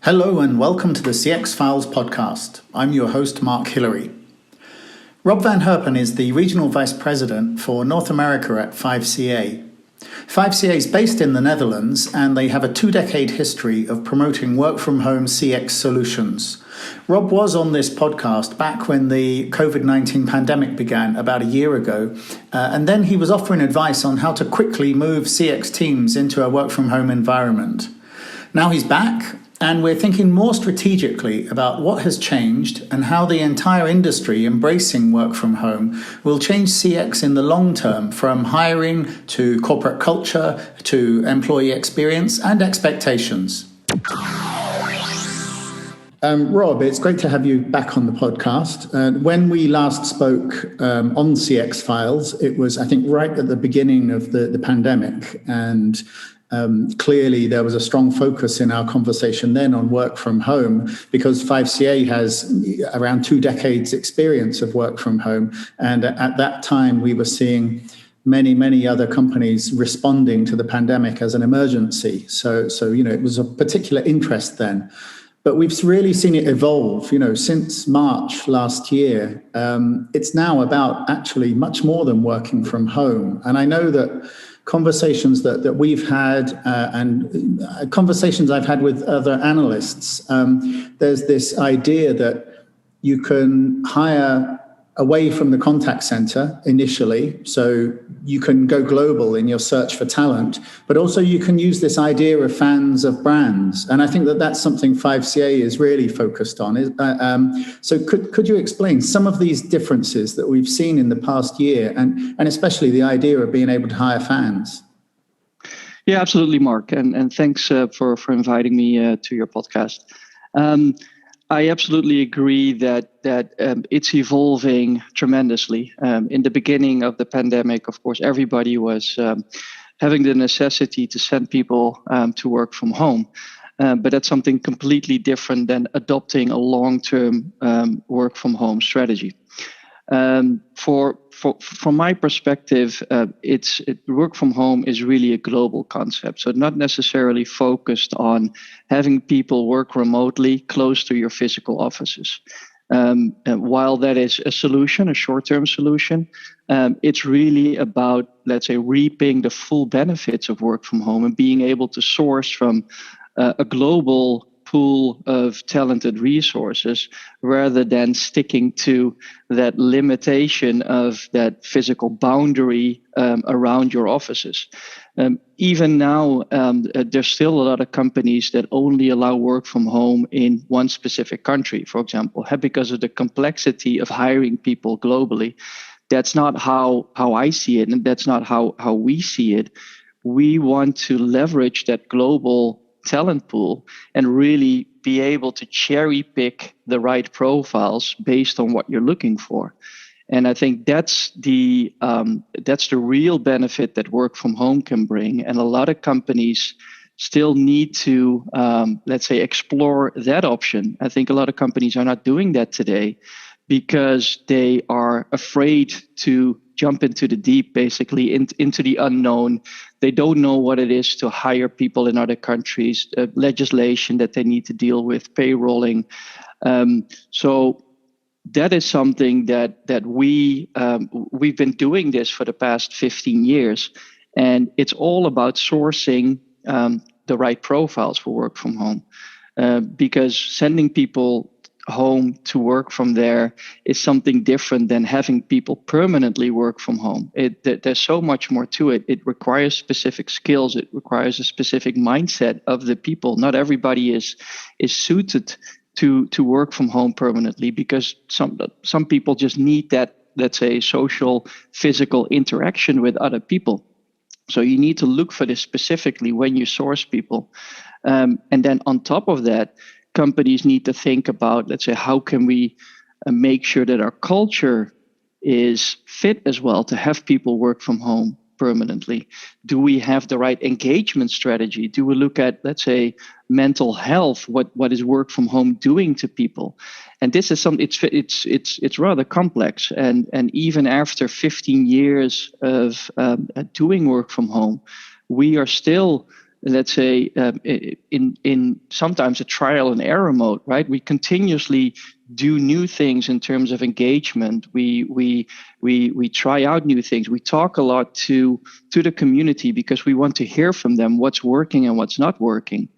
Hello and welcome to the CX Files podcast. I'm your host, Mark Hillary. Rob van Herpen is the Regional Vice President for North America at 5CA. 5CA is based in the Netherlands and they have a 2-decade history of promoting work-from-home CX solutions. Rob was on this podcast back when the COVID-19 pandemic began about a year ago, and then he was offering advice on how to quickly move CX teams into a work-from-home environment. Now he's back, and we're thinking more strategically about what has changed and how the entire industry embracing work from home will change CX in the long term, from hiring to corporate culture to employee experience and expectations. Rob, it's great to have you back on the podcast. When we last spoke on CX Files, it was, I think, right at the beginning of the pandemic, and clearly, there was a strong focus in our conversation then on work from home because 5CA has around 2 decades experience of work from home. And at that time, we were seeing many other companies responding to the pandemic as an emergency. So it was of particular interest then. But we've really seen it evolve, since March last year. It's now about actually much more than working from home. And I know that conversations that we've had and conversations I've had with other analysts, there's this idea that you can hire away from the contact center initially, so you can go global in your search for talent, but also you can use this idea of fans of brands. And I think that that's something 5CA is really focused on. So could you explain some of these differences that we've seen in the past year, and especially the idea of being able to hire fans? Yeah, absolutely, Mark. And thanks for inviting me to your podcast. I absolutely agree that it's evolving tremendously. In the beginning of the pandemic, of course, everybody was having the necessity to send people to work from home. But that's something completely different than adopting a long-term work from home strategy. From my perspective, work from home is really a global concept. So not necessarily focused on having people work remotely close to your physical offices. And while that is a solution, a short-term solution, it's really about, let's say, reaping the full benefits of work from home and being able to source from a global pool of talented resources rather than sticking to that limitation of that physical boundary around your offices. Even now, there's still a lot of companies that only allow work from home in one specific country, for example, because of the complexity of hiring people globally. That's not how I see it, and that's not how we see it. We want to leverage that global talent pool and really be able to cherry pick the right profiles based on what you're looking for. And I think that's the real benefit that work from home can bring. And a lot of companies still need to, let's say, explore that option. I think a lot of companies are not doing that today because they are afraid to jump into the deep, basically into the unknown. They don't know what it is to hire people in other countries, legislation that they need to deal with, payrolling. So that is something that we've been doing this for the past 15 years, and it's all about sourcing the right profiles for work from home, because sending people home to work from there is something different than having people permanently work from home. There's so much more to it. It requires specific skills. It requires a specific mindset of the people. Not everybody is suited to work from home permanently because some people just need that, let's say, social, physical interaction with other people. So you need to look for this specifically when you source people. And then on top of that, companies need to think about, let's say, how can we make sure that our culture is fit as well to have people work from home permanently? Do we have the right engagement strategy? Do we look at, let's say, mental health? What is work from home doing to people? And this is something. It's rather complex. And even after 15 years of doing work from home, we are still let's say, in sometimes a trial and error mode, right? We continuously do new things in terms of engagement. We try out new things. We talk a lot to the community because we want to hear from them what's working and what's not working.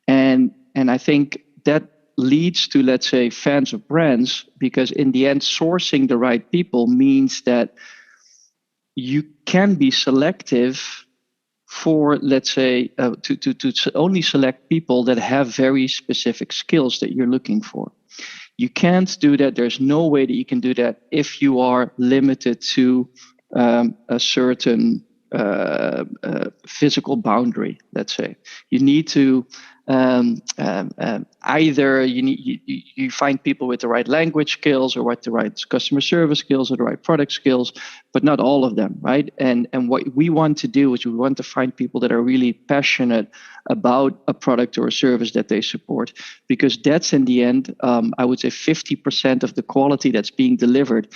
And I think that leads to, let's say, fans of brands, because in the end, sourcing the right people means that you can be selective for, let's say, to only select people that have very specific skills that you're looking for. You can't do that. There's no way that you can do that if you are limited to a certain physical boundary, let's say. You need to either you find people with the right language skills or with the right customer service skills or the right product skills, but not all of them, right? And what we want to do is we want to find people that are really passionate about a product or a service that they support, because that's in the end, I would say 50% of the quality that's being delivered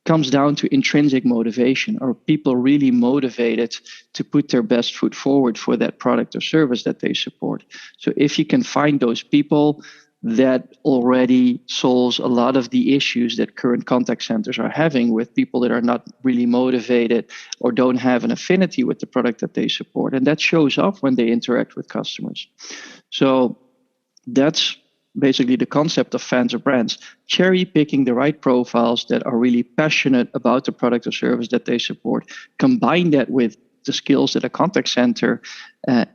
comes down to intrinsic motivation. Are people really motivated to put their best foot forward for that product or service that they support? So if you can find those people, that already solves a lot of the issues that current contact centers are having with people that are not really motivated or don't have an affinity with the product that they support. And that shows up when they interact with customers. So that's basically the concept of fans of brands, cherry picking the right profiles that are really passionate about the product or service that they support, combine that with the skills that a contact center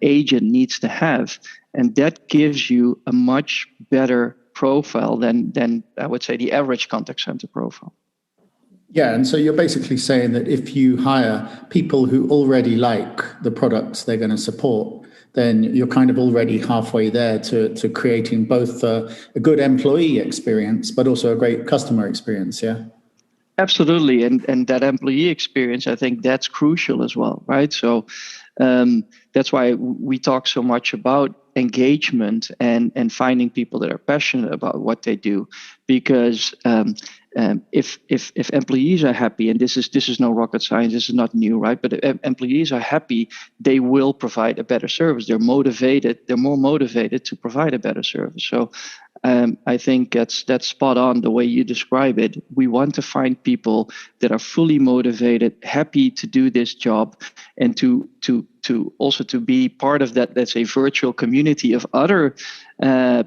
agent needs to have. And that gives you a much better profile than I would say the average contact center profile. Yeah, and so you're basically saying that if you hire people who already like the products they're going to support, then you're kind of already halfway there to creating both a good employee experience, but also a great customer experience, yeah? Absolutely. And that employee experience, I think that's crucial as well, right? So that's why we talk so much about engagement and finding people that are passionate about what they do, because if employees are happy, and this is no rocket science, this is not new, right? But if employees are happy, they will provide a better service. They're motivated. They're more motivated to provide a better service. So I think that's spot on the way you describe it. We want to find people that are fully motivated, happy to do this job, and to also to be part of that, let's say, virtual community of other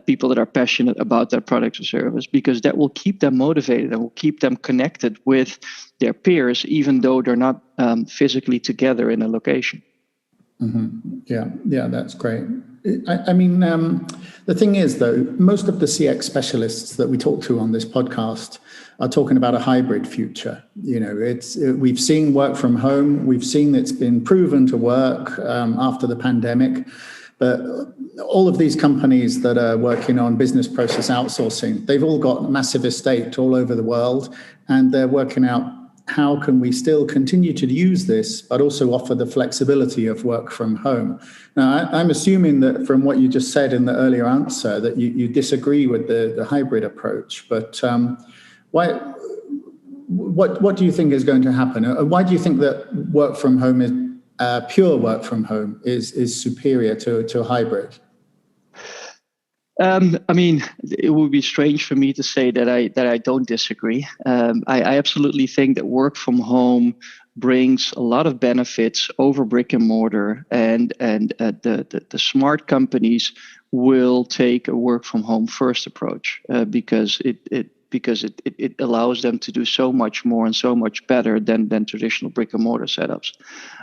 people that are passionate about their product or service, because that will keep them motivated and will keep them connected with their peers, even though they're not physically together in a location. Mm-hmm. Yeah, that's great. I mean, the thing is, though, most of the CX specialists that we talk to on this podcast are talking about a hybrid future. You know, we've seen work from home. We've seen it's been proven to work after the pandemic. But all of these companies that are working on business process outsourcing, they've all got massive estate all over the world, and they're working out how can we still continue to use this, but also offer the flexibility of work from home. Now, I'm assuming that from what you just said in the earlier answer, that you disagree with the hybrid approach. But what do you think is going to happen? Why do you think that work from home is pure work from home is superior to a hybrid? I mean, it would be strange for me to say that I don't disagree. I absolutely think that work from home brings a lot of benefits over brick and mortar, and the smart companies will take a work from home first approach because it allows them to do so much more and so much better than traditional brick and mortar setups.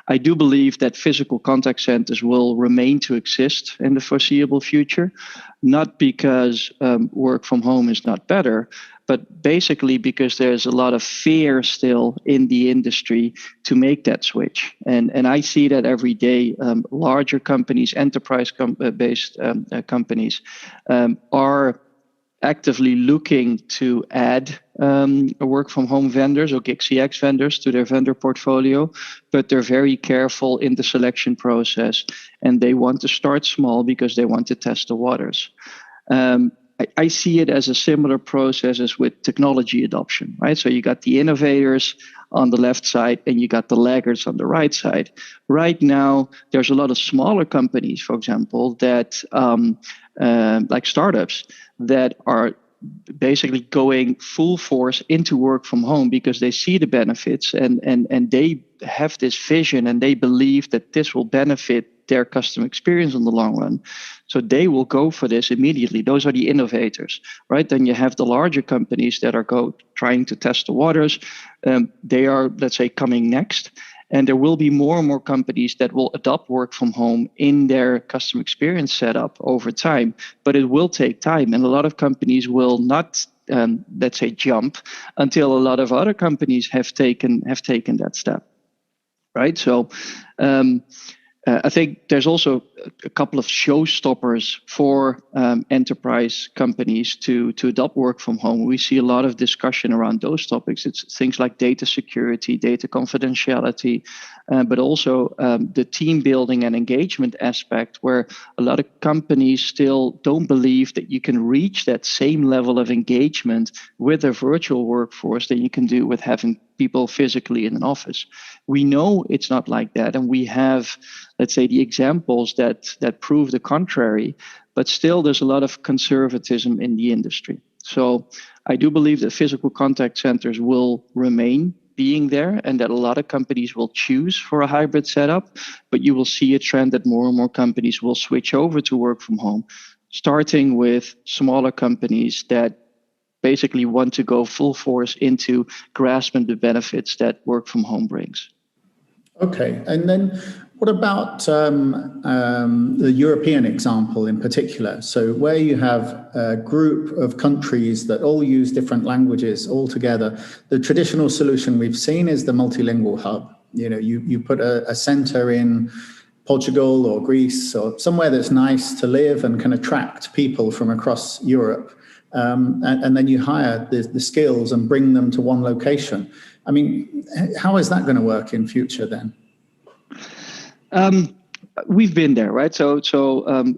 I do believe that physical contact centers will remain to exist in the foreseeable future, not because work from home is not better, but basically because there's a lot of fear still in the industry to make that switch. And I see that every day. Larger companies, enterprise-based companies are actively looking to add work from home vendors or gig CX vendors to their vendor portfolio, but they're very careful in the selection process, and they want to start small because they want to test the waters. I see it as a similar process as with technology adoption, right? So you got the innovators on the left side, and you got the laggards on the right side. Right now, there's a lot of smaller companies, for example, that like startups that are basically going full force into work from home because they see the benefits and they have this vision and they believe that this will benefit their customer experience in the long run. So they will go for this immediately. Those are the innovators, right? Then you have the larger companies that are trying to test the waters. They are, let's say, coming next. And there will be more and more companies that will adopt work from home in their customer experience setup over time. But it will take time. And a lot of companies will not, let's say, jump until a lot of other companies have taken that step, right? So I think there's also a couple of showstoppers for enterprise companies to adopt work from home. We see a lot of discussion around those topics. It's things like data security, data confidentiality, but also the team building and engagement aspect, where a lot of companies still don't believe that you can reach that same level of engagement with a virtual workforce that you can do with having people physically in an office. We know it's not like that, and we have, let's say, the examples that prove the contrary, but still there's a lot of conservatism in the industry. So I do believe that physical contact centers will remain being there and that a lot of companies will choose for a hybrid setup, but you will see a trend that more and more companies will switch over to work from home, starting with smaller companies that basically want to go full force into grasping the benefits that work from home brings. Okay, and then what about the European example in particular? So where you have a group of countries that all use different languages all together, the traditional solution we've seen is the multilingual hub. You put a center in Portugal or Greece or somewhere that's nice to live and can attract people from across Europe. And then you hire the skills and bring them to one location. I mean, how is that going to work in future then? We've been there, right? So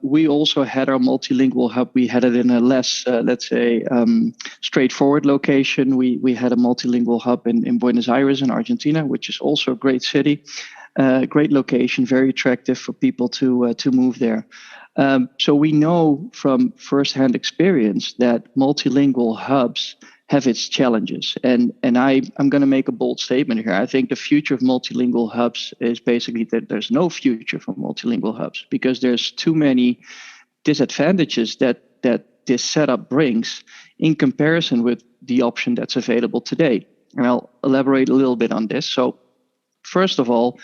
we also had our multilingual hub. We had it in a less, let's say, straightforward location. We had a multilingual hub in Buenos Aires in Argentina, which is also a great city, great location, very attractive for people to move there. So we know from firsthand experience that multilingual hubs have its challenges. And I'm going to make a bold statement here. I think the future of multilingual hubs is basically that there's no future for multilingual hubs because there's too many disadvantages that this setup brings in comparison with the option that's available today. And I'll elaborate a little bit on this. So first of all,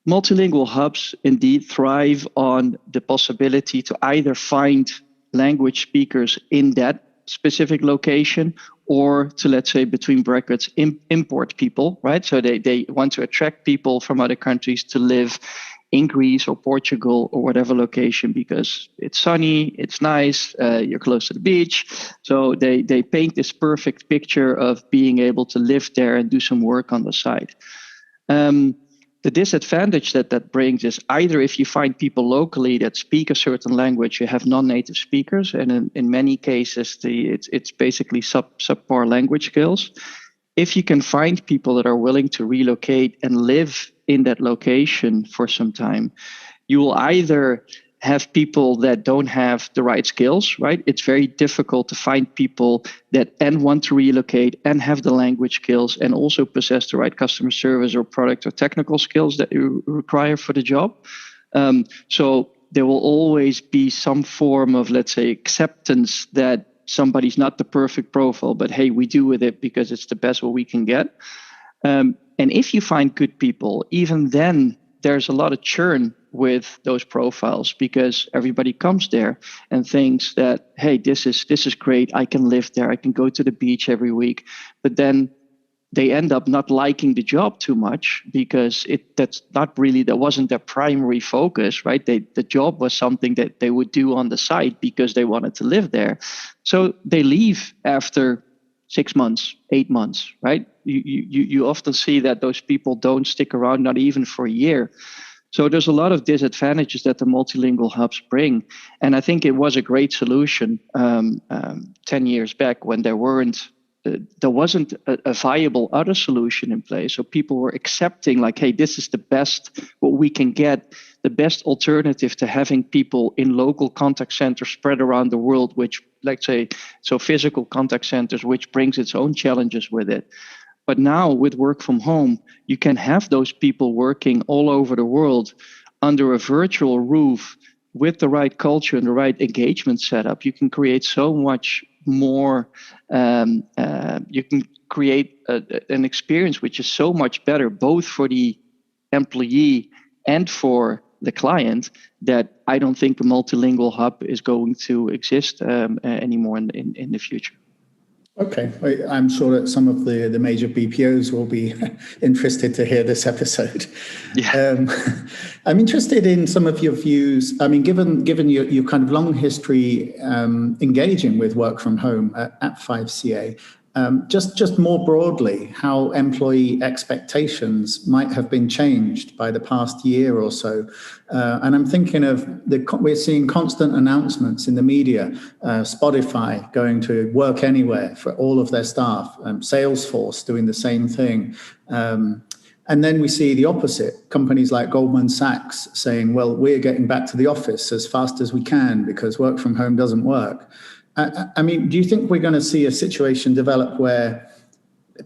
multilingual hubs indeed thrive on the possibility to either find language speakers in that specific location or to, let's say, between brackets, import people, right? So they want to attract people from other countries to live in Greece or Portugal or whatever location because it's sunny, it's nice, you're close to the beach. So they paint this perfect picture of being able to live there and do some work on the side. The disadvantage that brings is either if you find people locally that speak a certain language, you have non-native speakers, and in many cases it's basically subpar language skills. If you can find people that are willing to relocate and live in that location for some time, you will either have people that don't have the right skills, right? It's very difficult to find people that want to relocate and have the language skills and also possess the right customer service or product or technical skills that you require for the job. So there will always be some form of, let's say, acceptance that somebody's not the perfect profile, but hey, we do with it because it's the best what we can get. And if you find good people, even then there's a lot of churn with those profiles because everybody comes there and thinks that, hey, this is great. I can live there. I can go to the beach every week. But then they end up not liking the job too much because that wasn't their primary focus, right? The job was something that they would do on the side because they wanted to live there. So they leave after 6 months, 8 months, right? You often see that those people don't stick around, not even for a year. So there's a lot of disadvantages that the multilingual hubs bring. And I think it was a great solution 10 years back when there weren't there wasn't a viable other solution in place. So people were accepting like, hey, this is the best, what we can get, the best alternative to having people in local contact centers spread around the world, which, let's say, so physical contact centers, which brings its own challenges with it. But now with work from home, you can have those people working all over the world under a virtual roof with the right culture and the right engagement setup. You can create so much more. You can create an experience which is so much better, both for the employee and for the client, that I don't think a multilingual hub is going to exist anymore in the future. Okay, I'm sure that some of the major BPOs will be interested to hear this episode. Yeah. I'm interested in some of your views. I mean, given your kind of long history engaging with work from home at 5CA, just more broadly, how employee expectations might have been changed by the past year or so. And I'm thinking of we're seeing constant announcements in the media, Spotify going to work anywhere for all of their staff, Salesforce doing the same thing. And then we see the opposite, companies like Goldman Sachs saying, well, we're getting back to the office as fast as we can because work from home doesn't work. I mean, do you think we're going to see a situation develop where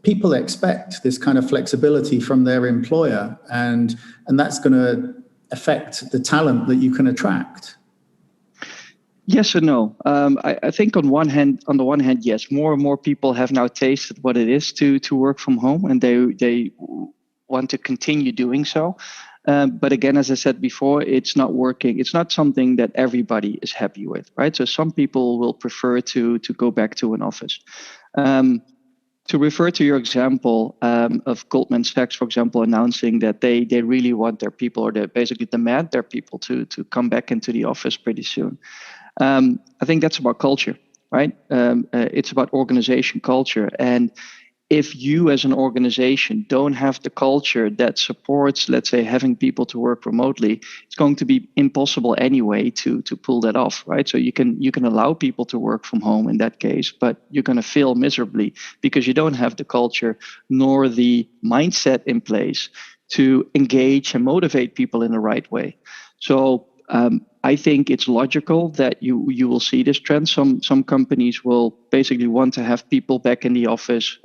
people expect this kind of flexibility from their employer, and that's going to affect the talent that you can attract? Yes and no. I think on the one hand, yes, more and more people have now tasted what it is to work from home, and they want to continue doing so. But again, as I said before, it's not working. It's not something that everybody is happy with, right? So some people will prefer to go back to an office. To refer to your example of Goldman Sachs, for example, announcing that they really want their people, or they basically demand their people to come back into the office pretty soon. I think that's about culture, right? It's about organization culture. And if you as an organization don't have the culture that supports, let's say, having people to work remotely, it's going to be impossible anyway to pull that off, right? So you can allow people to work from home in that case, but you're going to fail miserably because you don't have the culture nor the mindset in place to engage and motivate people in the right way. So I think it's logical that you will see this trend. Some companies will basically want to have people back in the office,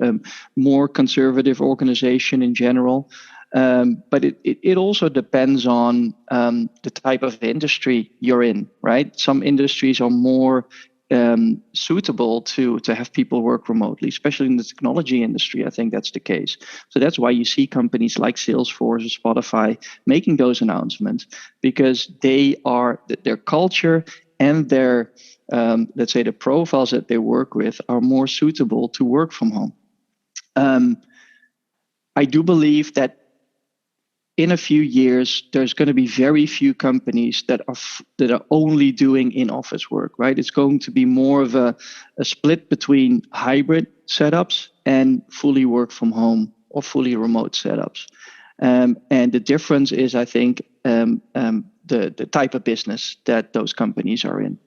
more conservative organization in general. But it also depends on the type of industry you're in, right? Some industries are more suitable to have people work remotely, especially in the technology industry. I think that's the case. So that's why you see companies like Salesforce or Spotify making those announcements, because their culture and their, let's say, the profiles that they work with are more suitable to work from home. I do believe that in a few years, there's going to be very few companies that are only doing in-office work, right? It's going to be more of a split between hybrid setups and fully work from home or fully remote setups. And the difference is, I think, the type of business that those companies are in.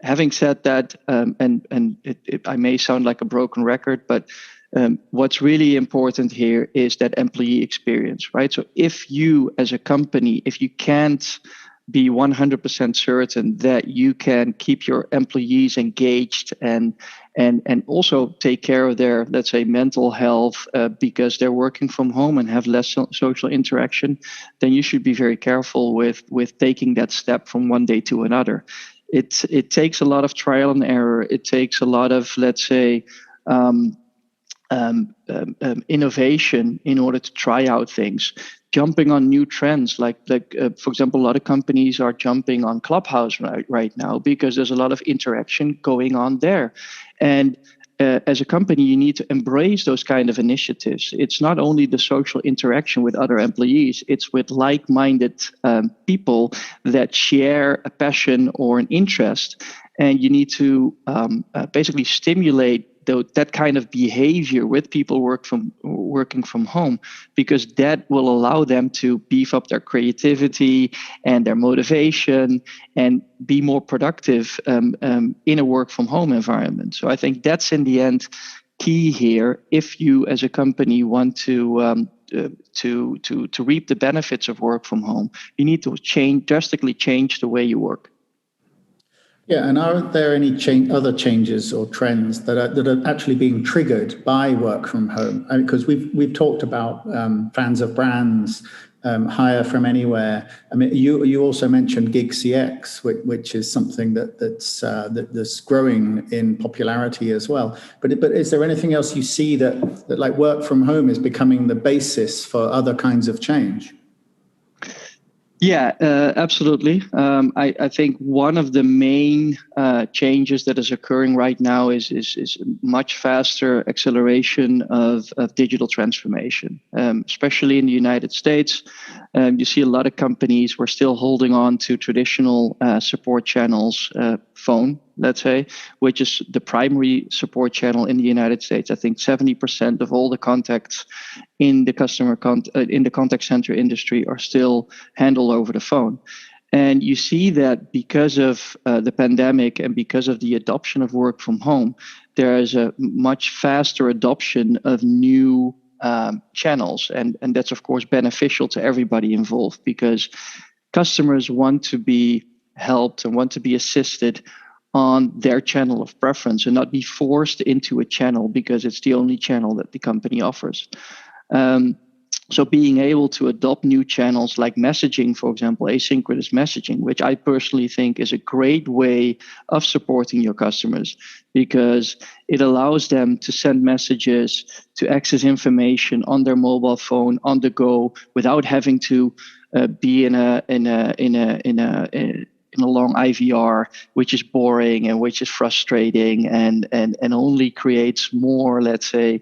Having said that, I may sound like a broken record, but what's really important here is that employee experience, right? So if you as a company, if you can't be 100% certain that you can keep your employees engaged and also take care of their, let's say, mental health because they're working from home and have less social interaction, then you should be very careful with taking that step from one day to another. It takes a lot of trial and error. It takes a lot of, let's say, innovation in order to try out things, jumping on new trends. Like for example, a lot of companies are jumping on Clubhouse right now because there's a lot of interaction going on there. And as a company, you need to embrace those kind of initiatives. It's not only the social interaction with other employees, it's with like-minded people that share a passion or an interest. And you need to basically stimulate that kind of behavior with people working from home, because that will allow them to beef up their creativity and their motivation and be more productive in a work from home environment. So I think that's in the end key here. If you as a company want to reap the benefits of work from home, you need to drastically change the way you work. Yeah, and are there any other changes or trends that are actually being triggered by work from home? Because we've talked about fans of brands, hire from anywhere. I mean, you also mentioned Gig CX, which is something that's growing in popularity as well. But is there anything else you see that like work from home is becoming the basis for other kinds of change? Yeah, absolutely. I think one of the main changes that is occurring right now is much faster acceleration of digital transformation, especially in the United States. You see a lot of companies were still holding on to traditional support channels, phone, let's say, which is the primary support channel in the United States. I think 70% of all the contacts in the in the contact center industry are still handled over the phone. And you see that because of the pandemic and because of the adoption of work from home, there is a much faster adoption of new channels. And that's, of course, beneficial to everybody involved, because customers want to be helped and want to be assisted on their channel of preference and not be forced into a channel because it's the only channel that the company offers. So being able to adopt new channels like messaging, for example, asynchronous messaging, which I personally think is a great way of supporting your customers, because it allows them to send messages, to access information on their mobile phone on the go without having to be in a long IVR, which is boring and which is frustrating and only creates more, let's say,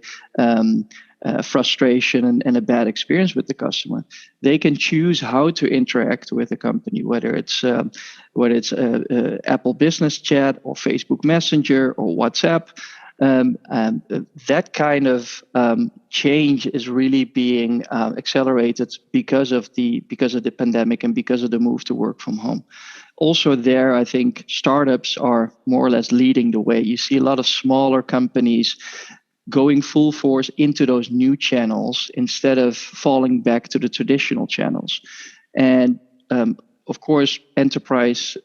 frustration and a bad experience with the customer. They can choose how to interact with the company, whether it's Apple Business Chat or Facebook Messenger or WhatsApp. That kind of change is really being accelerated because of the pandemic and because of the move to work from home. Also there, I think startups are more or less leading the way. You see a lot of smaller companies going full force into those new channels instead of falling back to the traditional channels. And of course, enterprise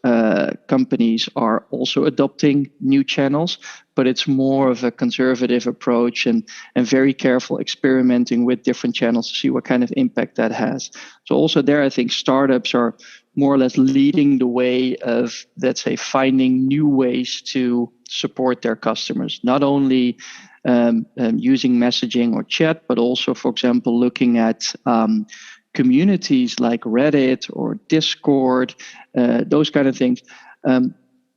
companies are also adopting new channels, but it's more of a conservative approach and very careful experimenting with different channels to see what kind of impact that has. So also there, I think startups are more or less leading the way of, let's say, finding new ways to support their customers, not only using messaging or chat, but also, for example, looking at communities like Reddit or Discord, those kind of things.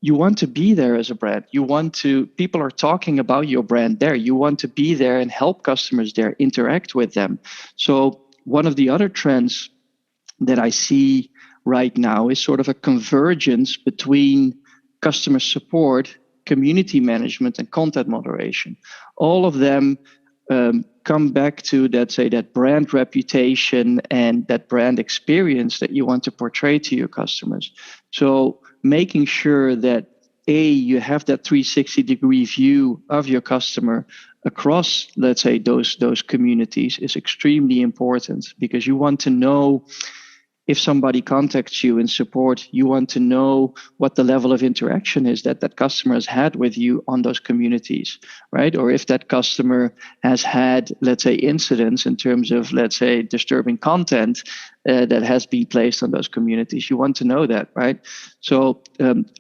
You want to be there as a brand. People are talking about your brand there. You want to be there and help customers there, interact with them. So one of the other trends that I see right now is sort of a convergence between customer support, community management, and content moderation. All of them come back to that brand reputation and that brand experience that you want to portray to your customers. So making sure that you have that 360-degree view of your customer across, let's say, those communities is extremely important, because you want to know if somebody contacts you in support, you want to know what the level of interaction is that customer has had with you on those communities, right? Or if that customer has had, let's say, incidents in terms of, let's say, disturbing content that has been placed on those communities. You want to know that, right? So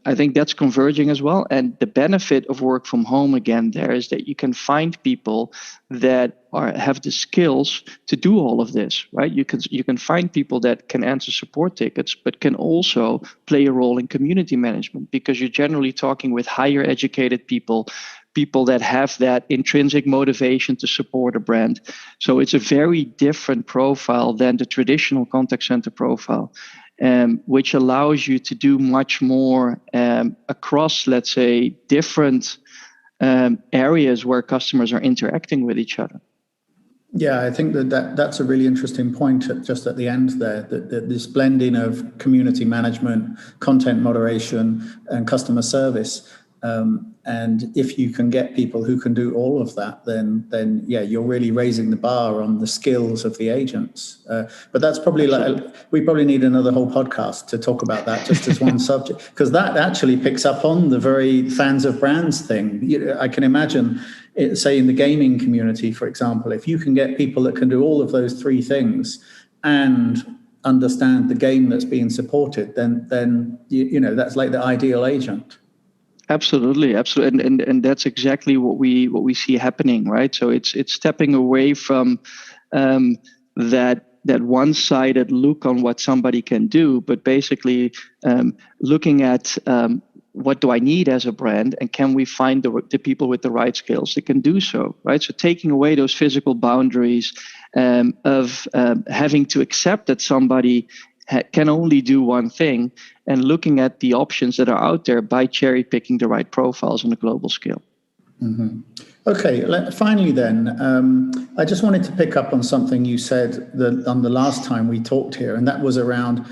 I think that's converging as well. And the benefit of work from home, again, there is that you can find people that have the skills to do all of this, right? You can find people that can answer support tickets, but can also play a role in community management, because you're generally talking with higher educated people that have that intrinsic motivation to support a brand. So it's a very different profile than the traditional contact center profile, which allows you to do much more across, let's say, different areas where customers are interacting with each other. Yeah, I think that's a really interesting point just at the end there, that this blending of community management, content moderation, and customer service. And if you can get people who can do all of that, then yeah, you're really raising the bar on the skills of the agents. But that's probably we probably need another whole podcast to talk about that just as one subject, because that actually picks up on the very fans of brands thing. I can imagine say in the gaming community, for example, if you can get people that can do all of those three things and understand the game that's being supported, then you know that's like the ideal agent. Absolutely, and that's exactly what we see happening, right? So it's stepping away from that one-sided look on what somebody can do, but basically looking at what do I need as a brand, and can we find the people with the right skills that can do so, right? So taking away those physical boundaries of having to accept that somebody can only do one thing, and looking at the options that are out there by cherry picking the right profiles on a global scale. Mm-hmm. Okay, finally then, I just wanted to pick up on something you said on the last time we talked here, and that was around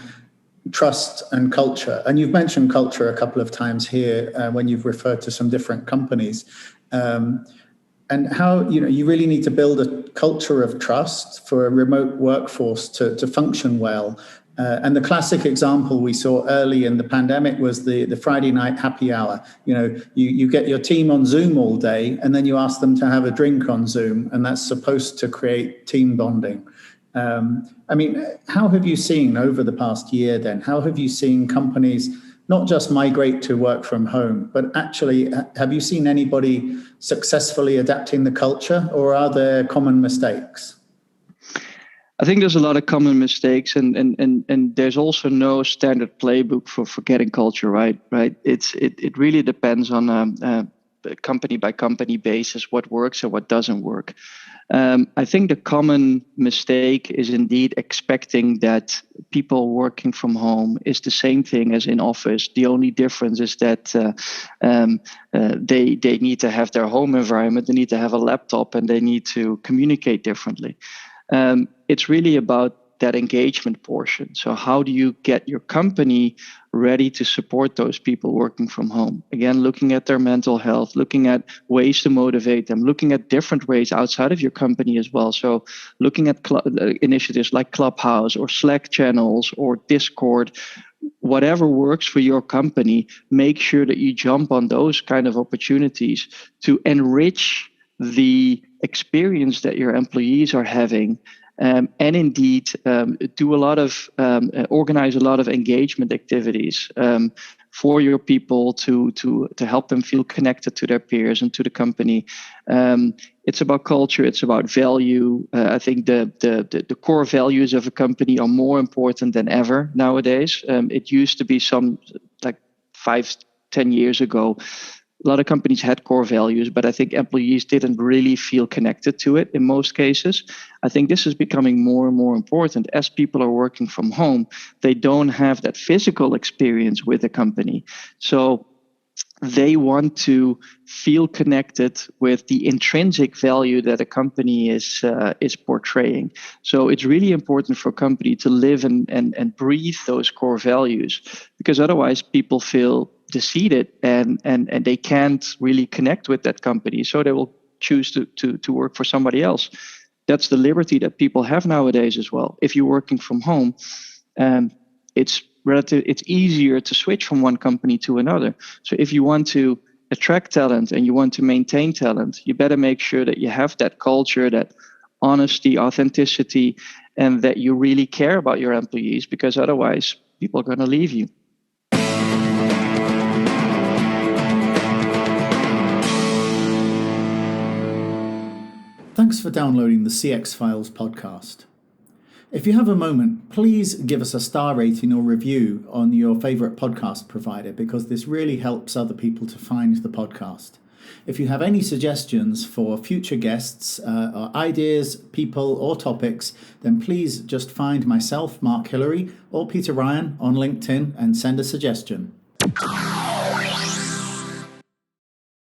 trust and culture. And you've mentioned culture a couple of times here when you've referred to some different companies. And how you really need to build a culture of trust for a remote workforce to function well. And the classic example we saw early in the pandemic was the Friday night happy hour. You get your team on Zoom all day, and then you ask them to have a drink on Zoom, and that's supposed to create team bonding. I mean, how have you seen over the past year then? How have you seen companies not just migrate to work from home, but actually have you seen anybody successfully adapting the culture, or are there common mistakes? I think there's a lot of common mistakes, and there's also no standard playbook for getting culture right. It really depends on a company by company basis what works and what doesn't work. I think the common mistake is indeed expecting that people working from home is the same thing as in office. The only difference is that they need to have their home environment, they need to have a laptop, and they need to communicate differently. It's really about that engagement portion. So how do you get your company ready to support those people working from home? Again, looking at their mental health, looking at ways to motivate them, looking at different ways outside of your company as well. So looking at initiatives like Clubhouse or Slack channels or Discord, whatever works for your company, make sure that you jump on those kind of opportunities to enrich the experience that your employees are having. And indeed, do a lot of organize a lot of engagement activities for your people to help them feel connected to their peers and to the company. It's about culture. It's about value. I think the core values of a company are more important than ever nowadays. It used to be some like 5-10 years ago. A lot of companies had core values, but I think employees didn't really feel connected to it in most cases. I think this is becoming more and more important. As people are working from home, they don't have that physical experience with the company. So they want to feel connected with the intrinsic value that a company is portraying. So it's really important for a company to live and breathe those core values, because otherwise people feel defeated and they can't really connect with that company. So they will choose to work for somebody else. That's the liberty that people have nowadays as well. If you're working from home, it's easier to switch from one company to another. So if you want to attract talent and you want to maintain talent, you better make sure that you have that culture, that honesty, authenticity, and that you really care about your employees, because otherwise people are going to leave you. Thanks for downloading the CX Files podcast. If you have a moment, please give us a star rating or review on your favourite podcast provider, because this really helps other people to find the podcast. If you have any suggestions for future guests, or ideas, people or topics, then please just find myself, Mark Hillary, or Peter Ryan on LinkedIn and send a suggestion.